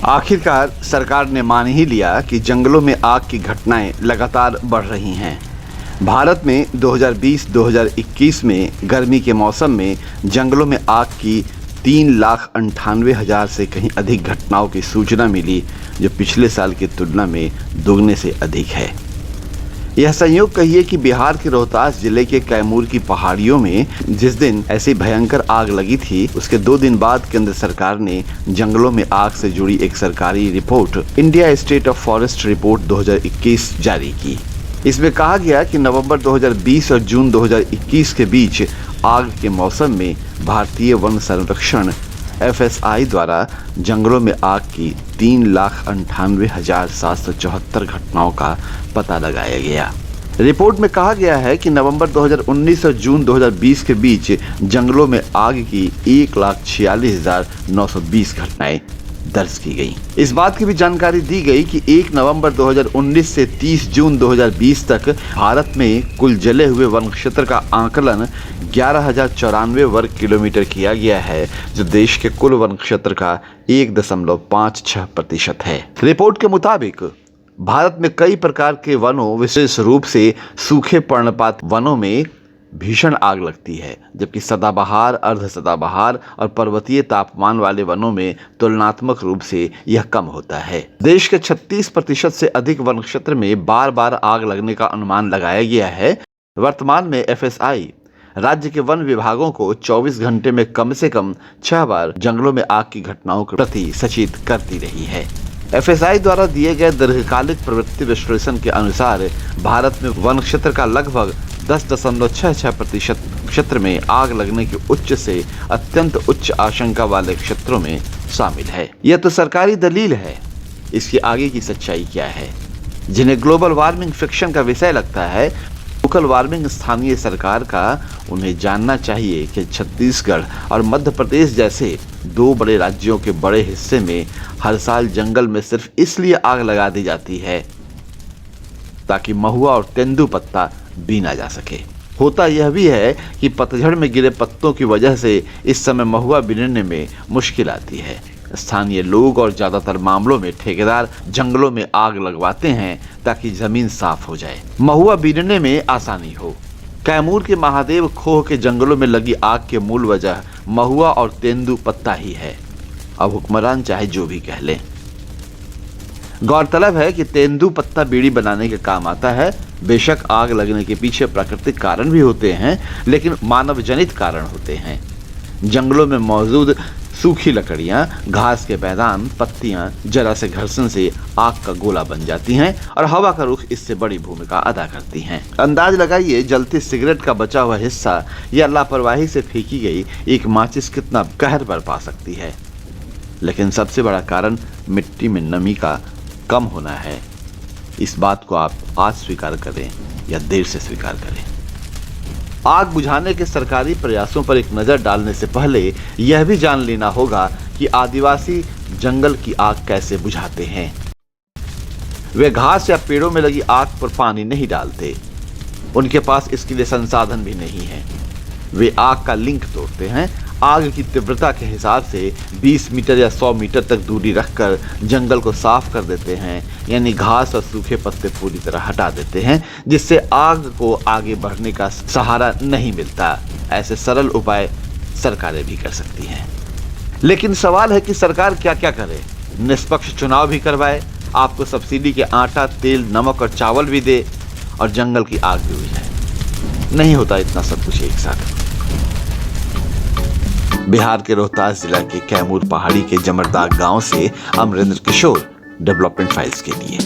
आखिरकार सरकार ने मान ही लिया कि जंगलों में आग की घटनाएं लगातार बढ़ रही हैं। भारत में 2020-2021 में गर्मी के मौसम में जंगलों में आग की 3,98,000 से कहीं अधिक घटनाओं की सूचना मिली, जो पिछले साल की तुलना में दोगुने से अधिक है। यह संयोग कहिए कि बिहार के रोहतास जिले के कैमूर की पहाड़ियों में जिस दिन ऐसी भयंकर आग लगी थी, उसके 2 दिन बाद केंद्र सरकार ने जंगलों में आग से जुड़ी एक सरकारी report India state of forest report 2021 जारी की। इसमें कहा गया कि नवंबर 2020 और जून 2021 के बीच आग के मौसम में भारतीय वन संरक्षण FSI द्वारा जंगलों में आग की 3,98,774 घटनाओं का पता लगाया गया। रिपोर्ट में कहा गया है कि नवंबर 2019 और जून 2020 के बीच जंगलों में आग की 1,46,920 घटनाएं दर्ज की गई। इस बात की भी जानकारी दी गई कि 1 नवंबर 2019 से 30 जून 2020 तक भारत में कुल जले हुए वन क्षेत्र का आकलन 11,094 वर्ग किलोमीटर किया गया है, जो देश के कुल वन क्षेत्र का 1.56% है। रिपोर्ट के मुताबिक भारत में कई प्रकार के वनों, विशेष रूप से सूखे पर्णपात वनों में भीषण आग लगती है, जबकि सदाबहार, अर्ध सदाबहार और पर्वतीय तापमान वाले वनों में तुलनात्मक रूप से यह कम होता है। देश के 36% से अधिक वन क्षेत्र में बार बार आग लगने का अनुमान लगाया गया है। वर्तमान में FSI राज्य के वन विभागों को 24 घंटे में कम से कम 6 बार जंगलों में आग की घटनाओं के प्रति सचेत करती रही है। FSI द्वारा दिए गए दीर्घकालिक प्रवृत्ति विश्लेषण के अनुसार भारत में वन क्षेत्र का लगभग 10.66% क्षेत्र में आग लगने की उच्च से अत्यंत उच्च आशंका वाले क्षेत्रों में शामिल है। यह तो सरकारी दलील है, इसकी आगे की सच्चाई क्या है? जिन्हें ग्लोबल वार्मिंग फिक्शन का विषय लगता है, लोकल वार्मिंग स्थानीय सरकार का, उन्हें जानना चाहिए कि छत्तीसगढ़ और मध्य प्रदेश जैसे 2 बड़े राज्यों के बड़े हिस्से में हर साल जंगल में सिर्फ इसलिए आग लगा दी जाती है ताकि महुआ और तेंदुपत्ता बीना जा सके। होता यह भी है कि पतझड़ में गिरे पत्तों की वजह से इस समय महुआ बीनने में मुश्किल आती है। स्थानीय लोग और ज्यादातर मामलों में ठेकेदार जंगलों में आग लगवाते हैं ताकि जमीन साफ हो जाए, महुआ बीनने में आसानी हो। कैमूर के महादेव खोह के जंगलों में लगी आग के मूल वजह महुआ और तेंदुपत्ता ही है। अब हुक्मरान चाहे जो भी कह लें। गौरतलब है कि तेंदुपत्ता बीड़ी बनाने के काम आता है। बेशक आग लगने के पीछे प्राकृतिक कारण भी होते हैं, लेकिन मानव जनित कारण होते हैं। जंगलों में मौजूद सूखी लकड़ियां, घास के मैदान, पत्तियां जरा से घर्षण से आग का गोला बन जाती हैं और हवा का रुख इससे बड़ी भूमिका अदा करती हैं। अंदाज लगाइए, जलती सिगरेट का बचा हुआ हिस्सा या लापरवाही से फेंकी गई एक माचिस कितना कहर बरपा सकती है। लेकिन सबसे बड़ा कारण मिट्टी में नमी का कम होना है। इस बात को आप आज स्वीकार करें या देर से स्वीकार करें। आग बुझाने के सरकारी प्रयासों पर एक नजर डालने से पहले यह भी जान लेना होगा कि आदिवासी जंगल की आग कैसे बुझाते हैं। वे घास या पेड़ों में लगी आग पर पानी नहीं डालते, उनके पास इसके लिए संसाधन भी नहीं है। वे आग का लिंक तोड़ते हैं। आग की तीव्रता के हिसाब से 20 मीटर या 100 मीटर तक दूरी रखकर जंगल को साफ कर देते हैं, यानी घास और सूखे पत्ते पूरी तरह हटा देते हैं, जिससे आग को आगे बढ़ने का सहारा नहीं मिलता। ऐसे सरल उपाय सरकारें भी कर सकती हैं। लेकिन सवाल है कि सरकार क्या क्या करे। निष्पक्ष चुनाव भी करवाए, आपको सब्सिडी के आटा, तेल, नमक और चावल भी दे और जंगल की आग भी बुझाए। नहीं होता इतना सब कुछ एक साथ। बिहार के रोहतास जिला के कैमूर पहाड़ी के जमरदाग गांव से अमरेंद्र किशोर, डेवलपमेंट फाइल्स के लिए।